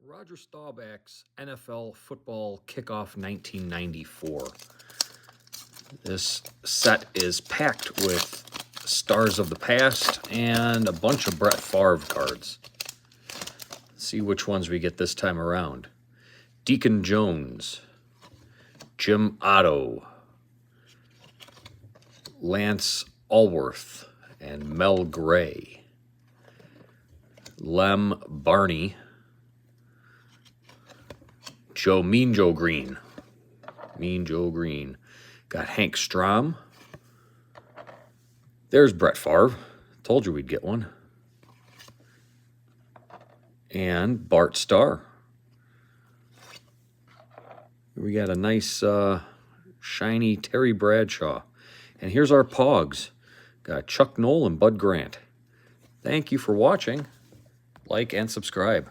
Roger Staubach's NFL Football Kick-Off 1994. This set is packed with stars of the past and a bunch of Brett Favre cards. Let's see which ones we get this time around. Deacon Jones, Jim Otto, Lance Allworth, and Mel Gray, Lem Barney, Mean Joe Green. Got Hank Strom. There's Brett Favre. Told you we'd get one. And Bart Starr. We got a nice shiny Terry Bradshaw. And here's our Pogs. Got Chuck Noll and Bud Grant. Thank you for watching. Like and subscribe.